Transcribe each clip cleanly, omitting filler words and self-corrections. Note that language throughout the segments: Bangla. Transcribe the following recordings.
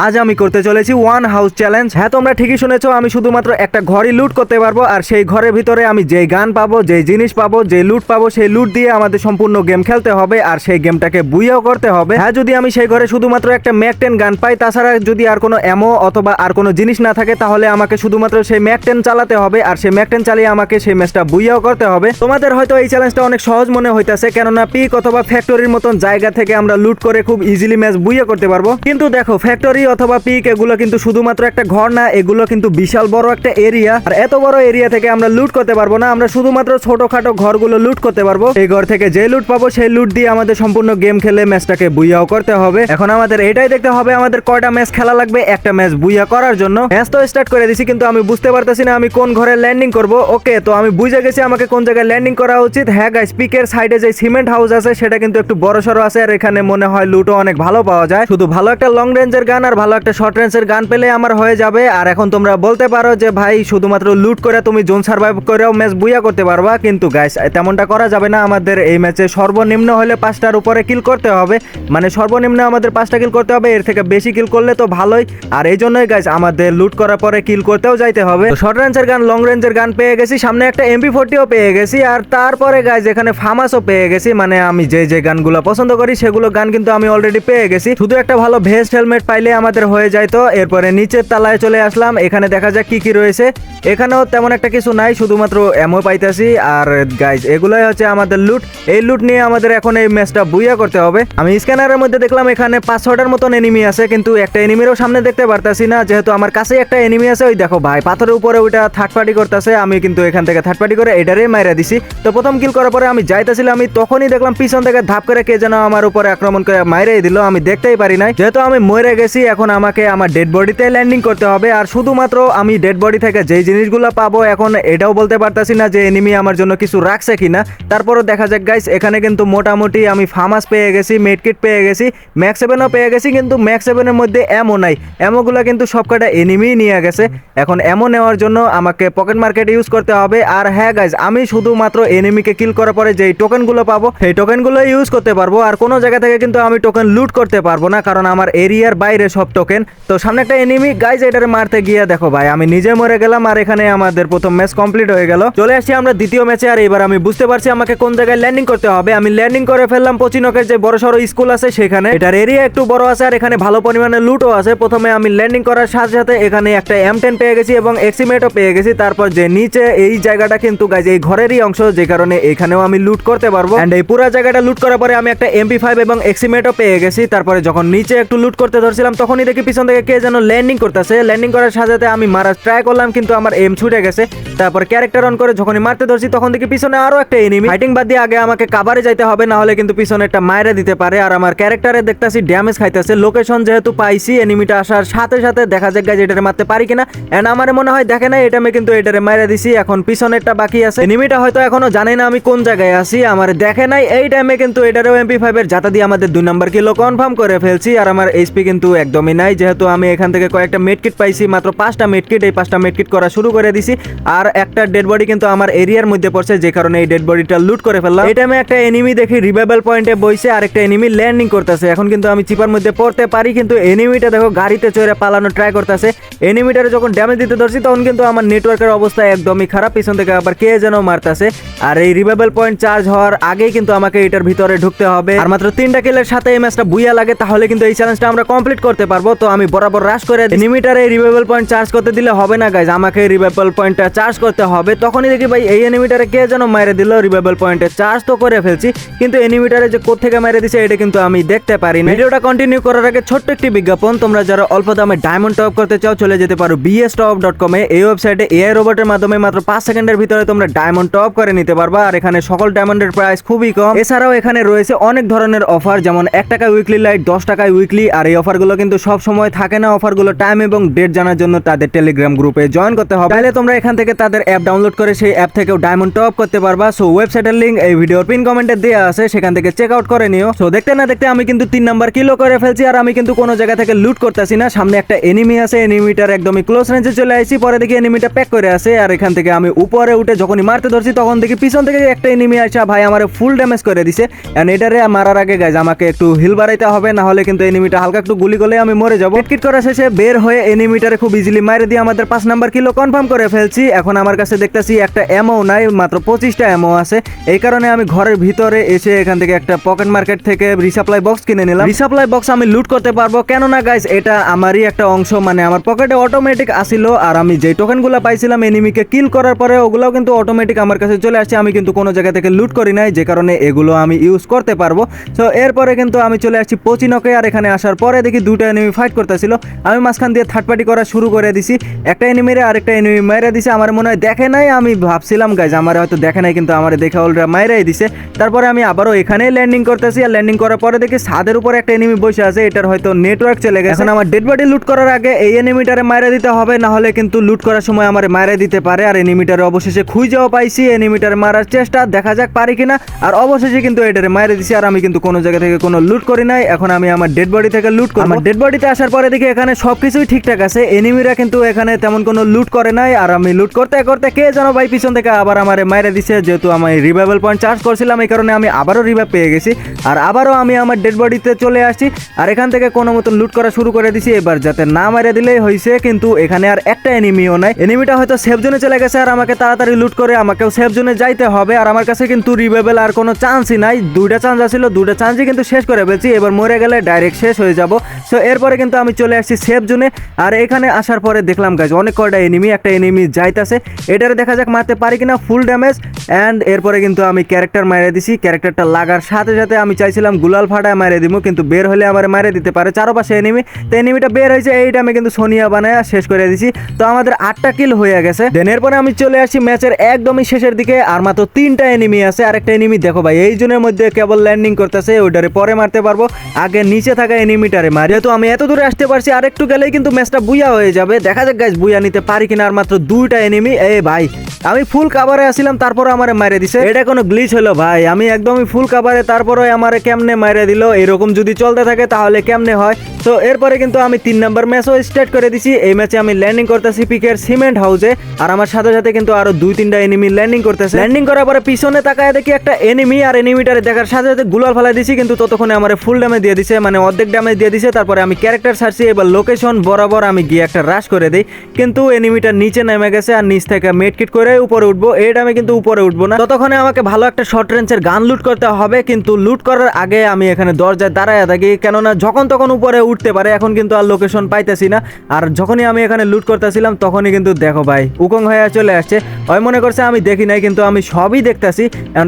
আজ আমি করতে চলেছি ওয়ান হাউস চ্যালেঞ্জ। হ্যাঁ, তোমরা ঠিকই শুনেছো, আমি শুধুমাত্র একটা ঘরই লুট করতে পারবো, আর সেই ঘরের ভিতরে আমি যেই গান পাবো, যেই জিনিস পাবো, যে লুট পাবো, সেই লুট দিয়ে আমাদের সম্পূর্ণ গেম খেলতে হবে, আর সেই গেমটাকে বুইয়াও করতে হবে। হ্যাঁ, যদি আমি সেই ঘরে শুধুমাত্র একটা ম্যাক 10 গান পাই, তাছাড়া যদি আর কোনো এমো অথবা আর কোনো জিনিস না থাকে, তাহলে আমাকে শুধুমাত্র সেই ম্যাক 10 চালাতে হবে, আর সেই ম্যাক 10 চালিয়ে আমাকে সেই ম্যাচটা বুইয়াও করতে হবে। তোমাদের হয়তো এই চ্যালেঞ্জটা অনেক সহজ মনে হইতাছে, কেননা পিক অথবা ফ্যাক্টরির মতন জায়গা থেকে আমরা লুট করে খুব ইজিলি ম্যাচ বুইয়া করতে পারবো। কিন্তু দেখো, ফ্যাক্টরি অথবা পিক এগুলো কিন্তু শুধুমাত্র একটা ঘর না, এগুলো কিন্তু বিশাল বড় একটা এরিয়া, আর এত বড় এরিয়া থেকে আমরা লুট করতে পারবো না। আমরা শুধুমাত্র ছোটখাটো ঘরগুলো লুট করতে পারবো। এই ঘর থেকে যে লুট পাবো, সেই লুট দিয়ে আমাদের সম্পূর্ণ গেম খেলে ম্যাচটাকে বুইয়াও করতে হবে। এখন আমাদের এটাই দেখতে হবে আমাদের কয়টা ম্যাচ খেলা লাগবে একটা ম্যাচ বুইয়া করার জন্য। ম্যাচ তো স্টার্ট করে দিছি, কিন্তু আমি বুঝতে পারতেছি না আমি কোন ঘরে ল্যান্ডিং করব। ওকে, তো আমি বুঝে গেছি আমাকে কোন জায়গায় ল্যান্ডিং করা উচিত। হ্যাঁ গাইস, পিকের সাইডে যে সিমেন্ট হাউস আছে সেটা কিন্তু একটু বড় সড়ো আছে, আর এখানে মনে হয় লুটও অনেক ভালো পাওয়া যায়। শুধু ভালো একটা লং রেঞ্জের গান আর ভালো একটা শর্ট রেঞ্জের গান পেলে আমার হয়ে যাবে। আর এখন তোমরা বলতে পারো যে ভাই, শুধুমাত্র লুট করে তুমি জোন সার্ভাইভ করেও ম্যাচ বুইয়া করতে পারবা, কিন্তু গাইস তেমনটা করা যাবে না। আমাদের এই ম্যাচে সর্বনিম্ন হলে 5টার উপরে কিল করতে হবে, মানে সর্বনিম্ন আমাদের 5টা কিল করতে হবে। এর থেকে বেশি কিল করলে তো ভালোই, আর এই জন্যই গাইস আমাদের লুট করার পরে কিল করতেও যাইতে হবে। শর্ট রেঞ্জের গান, লং রেঞ্জের গান পেয়ে গেছি, সামনে একটা MP40ও পেয়ে গেছি, আর তারপরে গাইস এখানে ফার্মাসও পেয়ে গেছি। মানে আমি যে গানগুলো পছন্দ করি সেগুলো গান কিন্তু আমি অলরেডি পেয়ে গেছি। শুধু একটা ভালো ভেস্ট হেলমেট পাইলে আমাদের হয়ে যায়। তো এরপরে নিচের তালায় চলে আসলাম, এখানে দেখা যাক কি কি রয়েছে। এখানেও তেমন একটা কিছু নাই, শুধুমাত্র এমও পাইতাছি। আর গাইস এগুলোই হচ্ছে আমাদের লুট। এই লুট নিয়ে আমাদের এখন এই ম্যাচটা বুইয়া করতে হবে। আমি স্ক্যানারের মধ্যে দেখলাম এখানে 5-6টার মতন এনিমি আছে, কিন্তু একটা এনিমিরও সামনে দেখতে পারতাছি না, যেহেতু আমার কাছেই একটা এনিমি আছে। ওই দেখো ভাই, পাথরের উপরে ওইটা থার্ড পার্টি করতেছে। আমি কিন্তু এখান থেকে থার্ড পার্টি করে এটারে মাইরা দিছি। তো প্রথম কিল করার পরে আমি যাইতেছিলাম, আমি তখনই দেখলাম পিছন থেকে ধাপ করে কে যেন আমার উপরে আক্রমণ করে মাইরাই দিল। আমি দেখতেই পারি নাই, যেহেতু আমি মরে গেছি। এখন আমাকে আমার ডেড বডিতে ল্যান্ডিং করতে হবে, আর শুধুমাত্র আমি ডেড বডি থেকে যেই জিনিসগুলো পাবো, এখন এটাও বলতে পারতাছি না যে এনিমি আমার জন্য কিছু রাখছে কিনা। তারপরও দেখা যাক গাইস, এখানে কিন্তু মোটামুটি আমি ফার্মাস পেয়ে গেছি, মেডকিট পেয়ে গেছি, ম্যাক্স 7ও পেয়ে গেছি, কিন্তু ম্যাক্স 7-এর মধ্যে এমও নাই। এমোগুলো কিন্তু সবকটা এনিমি নিয়ে গেছে। এখন এমো নেওয়ার জন্য আমাকে পকেট মার্কেট ইউজ করতে হবে। আর হ্যাঁ গাইস, আমি শুধুমাত্র এনিমিকে কিল করার পরে যেই টোকেনগুলো পাবো, সেই টোকেনগুলো ইউজ করতে পারবো। আর কোনো জায়গা থেকে কিন্তু আমি টোকেন লুট করতে পারবো না, কারণ আমার এরিয়ার বাইরে সব টোকেন। তো সামনে একটা এনিমি গাইস, এটারে মারতে গিয়ে দেখো ভাই আমি নিজে মরে গেলাম, আর এখানে আমাদের প্রথম ম্যাচ কমপ্লিট হয়ে গেল। চলে আসছি আমরা দ্বিতীয় ম্যাচে, আর এবার আমি বুঝতে পারছি আমাকে কোন জায়গায় ল্যান্ডিং করতে হবে। আমি ল্যান্ডিং করে ফেললাম পচিনকের যে বড় সড়ো স্কুল আছে সেখানে। এটার এরিয়া একটু বড় আছে, আর এখানে ভালো পরিমাণে লুটও আছে। প্রথমে আমি ল্যান্ডিং করার সাথে সাথে এখানে একটা M10 পেয়ে গেছি এবং এক্সিমেটও পেয়ে গেছি। তারপর যে নিচে এই জায়গাটা কিন্তু গাইস এই ঘরেরই অংশ, যে কারণে এখানেও আমি লুট করতে পারবো। এন্ড এই পুরো জায়গাটা লুট করার পরে আমি একটা MP5 এবং এক্সিমেটও পেয়ে গেছি। তারপরে যখন নিচে একটু লুট করতে ধরছিলাম, তখনই দেখি পিছন থেকে কে যেন ল্যান্ডিং করতেছে। ল্যান্ডিং করার সাথে সাথে আমি মারার ট্রাই করলাম, কিন্তু আমার এম ছুটে গেছে। তারপর ক্যারেক্টার অন করে যখনই মারতে ধরছি, তখন দেখি পিছনে আরো একটা এনিমি। ফাইটিং বাদ দিয়ে আগে আমাকে কাভারে যাইতে হবে, না হলে কিন্তু পিছনে একটা মাইরা দিতে পারে। আর আমার ক্যারেক্টারে দেখতাছি ড্যামেজ খাইতেছে। লোকেশন যেহেতু পাইছি, এনিমিটা আসার সাথে সাথে দেখা যাক গাইস এটারে মারতে পারি কিনা। এন্ড আমার মনে হয় দেখে না, এটা আমি কিন্তু এটারে মাইরা দিছি। এখন পিছনেরটা বাকি আছে। এনিমিটা হয়তো এখনো জানে না আমি কোন জায়গায় আছি, আমার দেখে নাই। এই টাইমে কিন্তু এটারও MP5 এর জাতা দিয়ে আমাদের 2 নাম্বার কিলো কনফার্ম করে ফেলছি। আর আমার এইচপি কিন্তু একদমই নাই, যেহেতু আমি এখান থেকে কয়েকটা মেডকিট পাইছি, মাত্র 5টা মেডকিট। এই 5টা মেডকিট করা শুরু করে দিছি, আর একটা ডেড বডি কিন্তু আমার এরিয়ার মধ্যে পড়ছে, যে কারণে এই ডেড বডিটা লুট করে ফেললাম। এই টাইমে একটা এনিমি দেখি রিভাইভাল পয়েন্টে বইছে, আর একটা এনিমি ল্যান্ডিং করতেছে। এখন কিন্তু আমি চিপার মধ্যে পড়তে পারি, কিন্তু এনিমিটা দেখো গাড়িতে চড়ে পালানো ট্রাই করতেছে। এনিমিটারে যখন ড্যামেজ দিতে ধরছি, তখন কিন্তু আমার নেটওয়ার্কের অবস্থা একদমই খারাপ। পিছন থেকে আবার কে যেন মারতেছে, আর এই রিভাইভাল পয়েন্ট চার্জ হওয়ার আগেই কিন্তু আমাকে এটার ভিতরে ঢুকতে হবে। আর মাত্র 3টা কিলের সাথে এই ম্যাচটা বুইয়া লাগে, তাহলে কিন্তু এই চ্যালেঞ্জটা আমরা কমপ্লিট করতে পারবো। তো আমি বরাবর রাশ করে এনিমিটারে রিভাইভাল পয়েন্ট চার্জ করতে দিলে হবে না গাইজ, আমাকে রিভাইভাল পয়েন্টটা চার্জ করতে হবে। তখনই দেখি ভাই এই এনিমিটারে কে যেন মাইরে দিল। রিভাইভাল পয়েন্টে চার্জ তো করে ফেলছি, কিন্তু এনিমিটারে যে কোথা থেকে মাইরে দিছে এটা কিন্তু আমি দেখতে পারি না। ভিডিওটা কন্টিনিউ করার আগে ছোট্ট একটি বিজ্ঞাপন, তোমরা যারা অল্প দামে ডায়মন্ড টপ করতে চাও, চলে যেতে পারো bstop.com এ। এই ওয়েবসাইটে AI রোবটের মাধ্যমে মাত্র 5 সেকেন্ডের ভিতরে তোমরা ডায়মন্ড টপ করে নিতে পারবা, আর এখানে সকল ডায়মন্ডের প্রাইস খুবই কম। এছাড়াও এখানে রয়েছে অনেক ধরনের অফার, যেমন 1 টাকা উইকলি লাইট, 10 টাকায় উইকলি। আর এই অফারগুলো কিন্তু সব সময় থাকে না, অফারগুলো টাইম এবং ডেট জানার জন্য তাদের টেলিগ্রাম গ্রুপে জয়েন করতে হবে। তাহলে তোমরা এখান থেকে তাদের অ্যাপ ডাউনলোড করে সেই অ্যাপ থেকেও ডায়মন্ড টপ করতে পারবা। সো ওয়েবসাইটের লিঙ্ক এই ভিডিওর পিন কমেন্টে দেওয়া আছে, সেখান থেকে চেক আউট করে নিও। সো দেখতে না দেখতে আমি কিন্তু 3 নাম্বার কিলো করে ফেলছি, আর আমি কিন্তু কোনো জায়গা থেকে লুট করতেছি না। সামনে একটা এনিমি আছে, এনিমিটার একদমই ক্লোজ রেঞ্জে চলে আসছি, পরে দেখি এনিমিটা প্যাক করে আছে। আর এখান থেকে আমি উপরে উঠে যখনই মারতে ধরছি তখন দেখি পিছন থেকে একটা এনিমি আসা ভাই আমার ফুল ড্যামেজ করে দিছে। এন্ড এটারে মারার আগে গাইজ আমাকে একটু হিল বাড়াইতে হবে, না হলে কিন্তু এনিমিটা হালকা একটু গুলি করলে আমি মরে যাবো। কিট করা শেষে বের হয়ে এনিমিটারে খুব ইজিলি মারে দিয়ে আমাদের 5 নাম্বার কিলো কনফার্ম করে ফেলছি। এখন আমার কাছে দেখতেছি একটা অ্যামো নাই, মাত্র 25টা অ্যামো আছে। এই কারণে আমি ঘরের ভিতরে এসে এখান থেকে একটা পকেট মার্কেট থেকে রিসাপ্লাই বক্স কিনে নিলাম। রিসাপ্লাই বক্স আমি লুট করতে পারবো, কেননা গাইজ এটা আমারই একটা অংশ, মানে আমার পকেটে অটোমেটিক আসিল। আর আমি যে টোকেনগুলো পাইছিলাম এনিমিকে কিল করার পরে ওগুলোও কিন্তু অটোমেটিক আমার কাছে চলে আসছে। আমি কিন্তু কোনো জায়গা থেকে লুট করি নাই, যে কারণে এগুলো আমি ইউজ করতে পারবো। সো এরপরে কিন্তু আমি চলে আসছি পচিনকে। আর এখানে আসার পরে দেখি দুটো এনিমি ফাইট করতেছিল। আমি মাঝখান দিয়ে থার্ড পার্টি করা শুরু করে দিছি। একটা এনিমিরে আরেকটা এনিমি মাইরা দিছে। আমার মনে হয় দেখে নাই, আমি ভাবছিলাম গাইজ আমার হয়তো দেখে নাই, কিন্তু আমার দেখে অলরেডি মাইরাই দিছে। তারপরে আমি আবারও এখানেই ল্যান্ডিং করতেছি। আর ল্যান্ডিং করার পরে দেখি ছাদের উপরে একটা এনিমি বসে আছে, এটার হয়তো নেটওয়ার্ক চলে গেছে। এখন আমার ডেড বডি লুট করার আগে এই এনিমিটারে মাইরা দিতে হবে, না হলে কিন্তু লুট করার সময় আমার মাইরা দিতে পারে। আর এনিমিটারে অবশেষে খুঁজেও পাইছি, এনিমিটারে মারার চেষ্টা, দেখা যাক পারি কিনা। আর অবশেষে কিন্তু এটারে মাইরা দিছি। আর আমি কিন্তু কোনো জায়গা থেকে কোনো লুট করি নাই। এখন আমি আমার ডেড বডি থেকে লুট করব। আমার ডেড বডিতে আসার পরে দেখি এখানে সবকিছুই ঠিকঠাক আছে, এনিমিরা কিন্তু এখানে তেমন কোনো লুট করে নাই। আর আমি লুট করতে করতে কে যেন ভাই পিছন থেকে আবার আমারে মাইরা দিছে। যেহেতু আমি রিভাইভাল পয়েন্ট চার্জ করছিলাম, এই কারণে আমি আবারও রিভাইভ পেয়ে গেছি। আর আবারও আমি আমার ডেড বডিতে চলে আসছি, আর এখান থেকে কোনো মতো লুট করা শুরু করে দিছি। এবার যাতে না মাইরা দিলেই হয়েছে, কিন্তু এখানে আর একটা এনিমিও নাই। এনিমিটা হয়তো সেফ জোনে চলে গেছে, আর আমাকে তাড়াতাড়ি লুট করে আমাকেও সেফ জোনে যাইতে হবে। আর আমার কাছে কিন্তু রিভাইভাল আর কোনো চান্সই নাই, 2টা চান্স আছিল, 2টা চান্সই কিন্তু শেষ করে ফেলছি। এবার মরে গেলে ডাইরেক্ট শেষ হয়ে যাব। সো এরপরে কিন্তু আমি চলে আসছি সেফ জোনে। আর এখানে আসার পরে দেখলাম গাইজ অনেক কয়টা এনিমি, একটা এনিমি যাইতাছে, এটারে দেখা যাক মারতে পারি কিনা। Full damage. অ্যান্ড এরপরে কিন্তু আমি ক্যারেক্টার মাইরে দিছি। ক্যারেক্টারটা লাগার সাথে সাথে আমি চাইছিলাম গুলাল ফাটায় মাইরে দিব, কিন্তু বের হলে আমার মাইরে দিতে পারে। চারপাশে এনিমি, তো এনিমিটা বের হয়েছে, এইটা আমি কিন্তু সোনিয়া বানায় শেষ করে দিছি। তো আমাদের 8টা কিল হয়ে গেছে। দেন এরপরে আমি চলে আসছি ম্যাচের একদমই শেষের দিকে, আর মাত্র 3টা এনিমি আছে। আর একটা এনিমি দেখো ভাই এই জনের মধ্যে কেবল ল্যান্ডিং করতেছে, ওইটারে পরে মারতে পারবো, আগে নিচে থাকা এনিমিটারে মারি। যেহেতু আমি এত দূরে আসতে পারছি, আর একটু গেলেই কিন্তু ম্যাচটা বুইয়া হয়ে যাবে। দেখা যাক গাইজ বুইয়া নিতে পারি কিনা। আর মাত্র 2টা এনিমি। এই ভাই আমি ফুল কাভারে আসছিলাম, তারপরে আমারে মাইরে দিছে। এটা কোনো গ্লিচ হলো ভাই? আমি একদমই ফুল কাভারে, তারপরে আমারে কেমনে মাইরে দিল? এরকম যদি চলতে থাকে তাহলে কেমনে হয়? তো এরপরে কিন্তু আমি 3 নাম্বার ম্যাচও স্টার্ট করে দিছি। এই ম্যাচে আমি ল্যান্ডিং করতেছি পিকের সিমেন্ট হাউসে, আর আমার সাথে সাথে কিন্তু আরো 2-3টা এনিমি ল্যান্ডিং করতেছে। ল্যান্ডিং করার পরে পিছনে তাকায় দেখি একটা এনিমি, আর এনিমিটারে দেখার সাথে সাথে গুলাল ফেলাই দিছি, কিন্তু ততক্ষণে আমার ফুল ড্যামেজ দিয়ে দিছে, মানে অর্ধেক ড্যামেজ দিয়ে দিছে। তারপরে আমি ক্যারেক্টার ছাড়ছি, এবার লোকেশন বরাবর আমি গিয়ে একটা রাশ করে দিই, কিন্তু এনিমিটা নিচে নেমে গেছে। আর নিচ থেকে মেডকিট করে উপরে উঠবো, এটা আমি কিন্তু উপরে উঠবো না। ততক্ষণে আমাকে ভালো একটা শর্ট রেঞ্জের গান লুট করতে হবে, কিন্তু লুট করার আগে আমি এখানে দরজায় দাঁড়ায় থাকি, কেননা যখন তখন উপরে উঠতে পারে। এখন কিন্তু আর লোকেশন পাইতেছি না। আর যখনই আমি এখানে লুট করতেছিলাম তখনই কিন্তু দেখো ভাই উকং হয়ে চলে আসছে। ওই মনে করছে আমি দেখি নাই, কিন্তু আমি সবই দেখতেছি।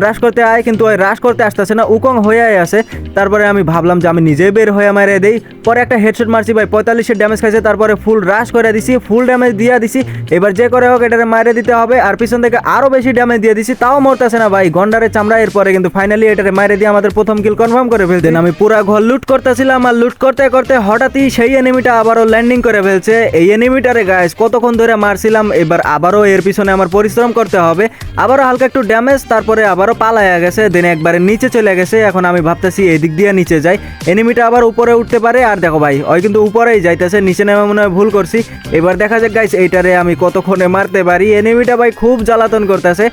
রাশ করতে আয়, কিন্তু ওই রাশ করতে আসতেছে না, উকং হয়ে আসে। তারপরে আমি ভাবলাম যে আমি নিজেই বের হয়ে মারে দেই। পরে একটা হেডশট মারছি ভাই, 45-এর ড্যামেজ খাইছে। তারপরে ফুল রাশ করে দিছি, ফুল ড্যামেজ দিয়ে দিছি। এবার যে করে হোক এটারে মারে দিতে হবে। আর পিছন থেকে আরো বেশি ড্যামেজ দিয়ে দিছি, তাও মরতেছে না ভাই, গন্ডারের চামড়া। এরপরে কিন্তু ফাইনালি এটারে মারে দিয়ে আমাদের প্রথম কিল কনফার্ম করে ফেলতেন। আমি পুরা ঘর লুট করতেছিলাম, আর লুট করতে করতে হঠাৎই সেই এনিমিটা আবারও ল্যান্ডিং করে ফেলছে। এই এনিমিটারে গাইস কতক্ষণ ধরে মারছিলাম, এবার আবারও এর পিছনে আমার পরিশ্রম করতে হবে। আবারও হালকা একটু ড্যামেজ, তারপরে আবারও পালায়া গেছে, দেন একবারে নিচে চলে গেছে। এখন আমি ভাবতেছি এদিক দিয়ে নিচে যাই, এনিমিটা আবার উপরে উঠতে পারে। আর দেখো ভাই ওই কিন্তু উপরেই যাইতেছে, নিচে নেমে মনে হয় ভুল করছি। এবার দেখা যাক গাইস এইটারে আমি কতক্ষণে মারতে পারি। এনিমিটা ভাই খুব জ্বালাতন করতেছে।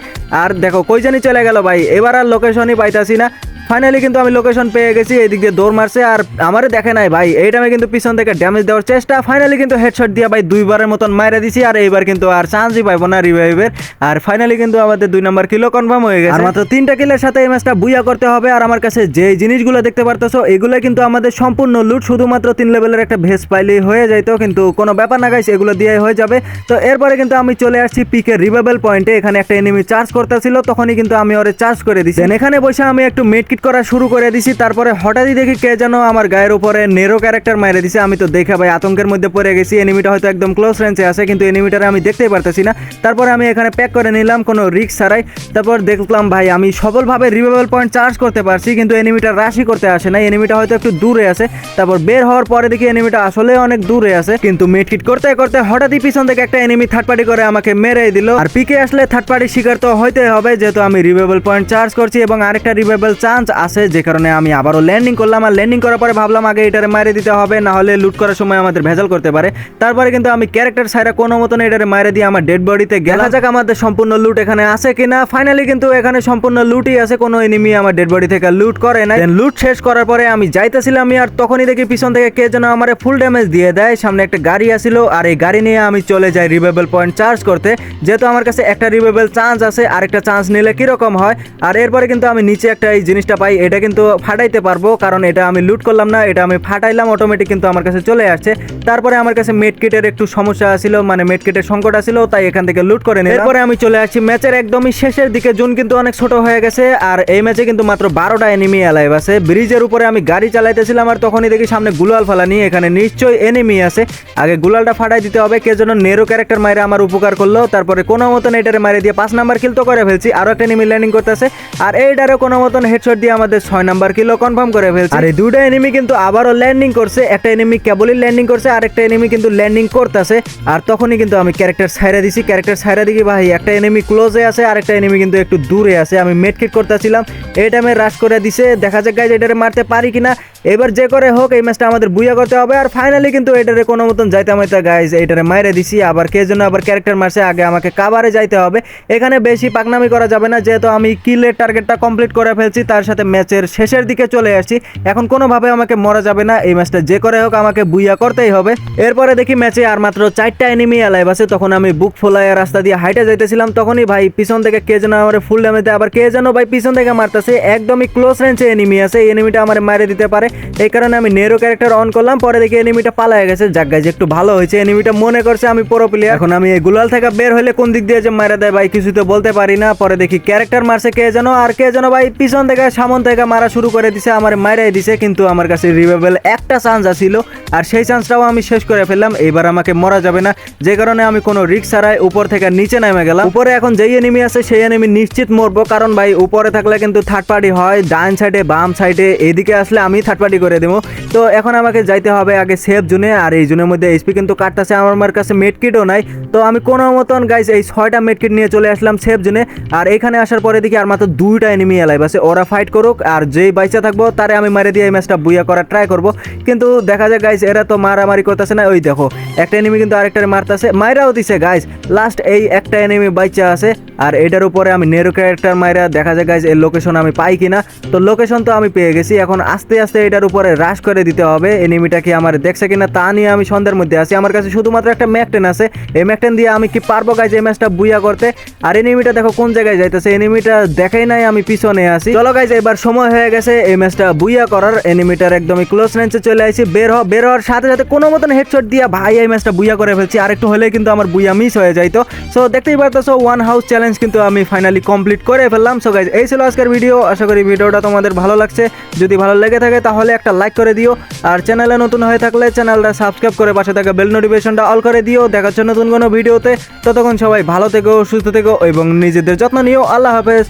আর দেখো কই জানি চলে গেল ভাই, এবার আর লোকেশনই পাইতাছি না। ফাইনালি কিন্তু আমি লোকেশন পেয়ে গেছি, এদিক দিয়ে দৌড় মারছে, আর আমারে দেখে নাই ভাই। এইটা আমি কিন্তু পিছন থেকে ড্যামেজ দেওয়ার চেষ্টা, ফাইনালি কিন্তু হেডশট দিয়ে ভাই 2বারের মতন মাইরা দিছি। আর এইবার কিন্তু আর চান্সই পাইবো না রিভাইভের। আর ফাইনালি কিন্তু আমাদের 2 নাম্বার কিলো কনফার্ম হয়ে গেছে। আর মাত্র 3টা কিলের সাথে এই ম্যাচটা বুইয়া করতে হবে। আর আমার কাছে যে জিনিসগুলো দেখতে পারতেছো এগুলো কিন্তু আমাদের সম্পূর্ণ লুট, শুধুমাত্র 3 লেভেলের একটা ভেস পাইলেই হয়ে যাইতো, কিন্তু কোনো ব্যাপার না গাইস, এগুলো দিয়ে হয়ে যাবে। তো এরপরে কিন্তু আমি চলে আসছি পিকের রিভাইভাল পয়েন্টে। এখানে একটা এনিমি চার্জ করতেছিল, তখনই কিন্তু আমি ওরে চার্জ করে দিছি। এখানে বসে আমি একটু মেড মেডকিট করা শুরু করে দিছি, তারপরে হঠাৎই দেখি কে যেন আমার গায়ের উপরে নেরো ক্যারেক্টার মাইরে দিছে। আমি তো দেখে ভাই আতঙ্কের মধ্যে পড়ে গেছি। এনিমিটা হয়তো একদম ক্লোজ রেঞ্জে আছে, কিন্তু এনিমিটারে আমি দেখতেই পারতেছি না। তারপরে আমি এখানে প্যাক করে নিলাম কোনো রিস্ক ছাড়াই। তারপর দেখলাম ভাই আমি সফলভাবে রিভাইভাল পয়েন্ট চার্জ করতে পারছি, কিন্তু এনিমিটা রাশি করতে আসে না। এনিমিটা হয়তো একটু দূরে আছে। তারপর বের হওয়ার পরে দেখি এনিমিটা আসলে অনেক দূরে আছে, কিন্তু মেডকিট করতে করতে হঠাৎই পিছন থেকে একটা এনিমি থার্ড পার্টি করে আমাকে মেরে দিল। আর পিকে আসলে থার্ড পার্টি শিকার তো হইতে হবে, যেহেতু আমি রিভাইভাল পয়েন্ট চার্জ করছি এবং আরেকটা রিভাইভাল চান্স আছে, যে কারণে আমি আবারও ল্যান্ডিং করলাম। আর ল্যান্ডিং করার পরে ভাবলাম আগে এটারে মারে দিতে হবে, না হলে লুট করার সময় আমাদের ভেজাল করতে পারে। তারপরে কিন্তু আমি ক্যারেক্টার ছাইরা কোনো মতন এটারে মারে দিয়ে আমার ডেড বডিতে গেলা যাক আমাদের সম্পূর্ণ লুট এখানে আছে কিনা। ফাইনালি কিন্তু এখানে সম্পূর্ণ লুটই আছে, কোনো এনিমি আমার ডেড বডি থেকে লুট করে নাই। লুট শেষ করার পরে আমি যাইতেছিলাম, আর তখনই দেখি পিছন থেকে কে যেন আমার ফুল ড্যামেজ দিয়ে দেয়। সামনে একটা গাড়ি আসিল, আর এই গাড়ি নিয়ে আমি চলে যাই রিভাইভাল পয়েন্ট চার্জ করতে, যেহেতু আমার কাছে একটা রিভাইভাল চান্স আছে। আরেকটা চান্স নিলে কিরকম হয়। আর এরপরে কিন্তু আমি নিচে একটা এই জিনিসটা পাই, এটা কিন্তু ফাটাইতে পারবো, কারণ এটা আমি লুট করলাম না, এটা আমি ফাটাইলাম অটোমেটিক কিন্তু আমার কাছে চলে আসছে। তারপরে আমার কাছে মেডকিটের একটু সমস্যা ছিল, মানে মেডকিটের সংকট আছিল, তাই এখান থেকে লুট করে নিলাম। এরপরে আমি চলে আসছি ম্যাচের একদমই শেষের দিকে। জোন কিন্তু অনেক ছোট হয়ে গেছে, আর এই ম্যাচে কিন্তু মাত্র 12টা এনিমি অ্যালাইভ আছে। ব্রিজের উপরে আমি গাড়ি চালাইতেছিলাম, আর তখনই দেখি সামনে গুলাল ফালানি, এখানে নিশ্চয়ই এনিমি আছে। আগে গুলালটা ফাটাই দিতে হবে। কে যেন নেরো ক্যারেক্টার মাইরে আমার উপকার করলো। তারপরে কোনো মতন এটারে মাইরে দিয়ে 5 নাম্বার কিল তো করে ফেলছি। আরো একটা এনিমি ল্যান্ডিং করতেছে, আর এইটারে কোনো মতন হেডশট দিয়ে আমাদের 6 নাম্বার কিলও কনফার্ম করে ফেলছি। আর এই দুইটা এনিমি কিন্তু আবারও ল্যান্ডিং করছে। একটা এনিমি কেবলই ল্যান্ডিং করছে, আর একটা এনিমি কিন্তু ল্যান্ডিং করতেছে। আর তখনই কিন্তু আমি ক্যারেক্টার ছাইরা দিছি। ক্যারেক্টার ছাইরা দিকে ভাই একটা এনিমি ক্লোজে আছে, আর একটা এনিমি কিন্তু একটু দূরে আছে। আমি মেডকিট করতেছিলাম, এই টাইমে রাশ করে দিছে। দেখা যাক গাইজ এটারে মারতে পারি কিনা। এবার যে করে হোক এই ম্যাচটা আমাদের বুইয়া করতে হবে। আর ফাইনালি কিন্তু এটারে কোনো মতন যাইতে গাইজ এটারে মাইরে দিছি। আবার কে যেন আবার ক্যারেক্টার মারছে, আগে আমাকে কাভারে যাইতে হবে। এখানে বেশি পাকনামি করা যাবে না, যেহেতু আমি কিলের টার্গেটটা কমপ্লিট করে ফেলছি, তার সাথে ম্যাচের শেষের দিকে চলে আসছি। এখন কোনোভাবে আমাকে মরা যাবে না, এই ম্যাচটা যে করে হোক আমাকে বুইয়া করতেই হবে। এরপরে দেখি ম্যাচে আর মাত্র 4টা এনিমি অ্যালাইভ আছে। তখন আমি বুক ফোলায় রাস্তা দিয়ে হাইটে যাইতেছিলাম, তখনই ভাই পিছন থেকে কে যেন আমার ফুল ড্যামেজ দেয়, আবার কে যেন ভাই পিছন থেকে মারতেছে। একদমই ক্লোজ রেঞ্জে এনিমি আছে, এই এনিমিটা আমার মারে দিতে পারে, এই কারণে আমি নেরো ক্যারেক্টার অন করলাম। পরে দেখি এনিমিটা পালায় গেছে। যাক গাইজ একটু ভালো হয়েছে, এনিমিটা মনে করছে আমি প্রো প্লেয়ার। এখন আমি এই গুলাল থেকে বের হলে কোন দিক দিয়ে যে মারা দেয় ভাই কিছু তো বলতে পারি না। পরে দেখি ক্যারেক্টার মারছে কে যেন, আর কে যেন ভাই পিছন থেকে সামন থেকে মারা শুরু করে দিছে, আমার মাইরাই দিছে। কিন্তু আমার কাছে রিভাইভাল একটা চান্স আছিল, আর সেই চান্সটাও আমি শেষ করে ফেললাম। এইবার আমাকে মরা যাবে না, যে কারণে আমি কোনো রিস্ক ছাড়াই উপর থেকে নিচে নেমে গেলাম। উপরে এখন যেই এনিমি আছে সেই এনিমি নিশ্চিত মরবো, কারণ ভাই উপরে থাকলে কিন্তু থার্ড পার্টি হয়, ডান সাইডে বাম সাইডে, এদিকে আসলে আমি থার্ড পার্টি করে দেবো। তো এখন আমাকে যাইতে হবে আগে সেফ জোনে, আর এই জোনের মধ্যে এইচপি কিন্তু কাটতেছে, আমার কাছে মেডকিটও নাই। তো আমি কোনো মতন গাইজ এই 6টা মেডকিট নিয়ে চলে আসলাম সেফ জোনে। আর এখানে আসার পরে দেখি আর মাত্র 2টা এনিমি অ্যালাইভ আছে, ওরা ফাইট করুক, আর যেই বাইচা থাকবো তারে আমি মারে দিয়ে এই ম্যাচটা বুইয়া করার ট্রাই করবো। কিন্তু দেখা যায় গাইজ এরা তো মারামারি করতেছে না। ওই দেখো একটা এনিমি কিন্তু আরেকটারে মারতেছে, মাইরাও দিছে গাইজ। লাস্ট এই একটা এনিমি বাইচা আছে, আর এটার উপরে আমি নেরো ক্যারেক্টার মাইরা দেখা যায় গাইজ এর লোকেশন আমি পাই কিনা। তো লোকেশন তো আমি পেয়ে গেছি, এখন আস্তে আস্তে এটার উপরে রাশ করে দিতে হবে। এনিমিটা কি আমার দেখছে কিনা তা নিয়ে আমি সন্দেহের মধ্যে আছি। আমার কাছে শুধুমাত্র একটা ম্যাকটেন আছে, এই ম্যাকটেন দিয়ে আমি কি পারবো গাইজ এই ম্যাচটা বুইয়া করতে। আর এনিমিটা দেখো কোন জায়গায় যাইতেছে, এনিমিটা দেখাই নাই, আমি পিছনে আছি। চলো গাইজ এবার সময় হয়ে গেছে এই ম্যাচটা বুইয়া করার। এনিমিটার একদমই ক্লোজ রেঞ্জে চলে আসছি, বের হওয়ার সাথে সাথে কোনো মতন হেডশট দিয়া ভাই এই ম্যাচটা বুইয়া করে ফেলছি। আর একটু হলে কিন্তু আমার বুইয়া মিস হয়ে যাইতো। সো দেখতেই পারতেছো ওয়ান হাউস চ্যালেঞ্জ কিন্তু আমি ফাইনালি কমপ্লিট করে ফেললাম। সো গাইজ এই ছিল আজকের ভিডিও, আশা করি ভিডিওটা তোমাদের ভালো লাগছে। যদি ভালো লেগে থাকে তাহলে একটা লাইক করে দিও, আর চ্যানেলে নতুন হয়ে থাকলে চ্যানেলটা সাবস্ক্রাইব করে পাশে থাকা বেল নোটিফিকেশনটা অল করে দিও। দেখার জন্য নতুন কোনো ভিডিওতে, ততক্ষণ সবাই ভালো থেকো, সুস্থ থেকো এবং নিজেদের যত্ন নিও। আল্লাহ হাফেজ।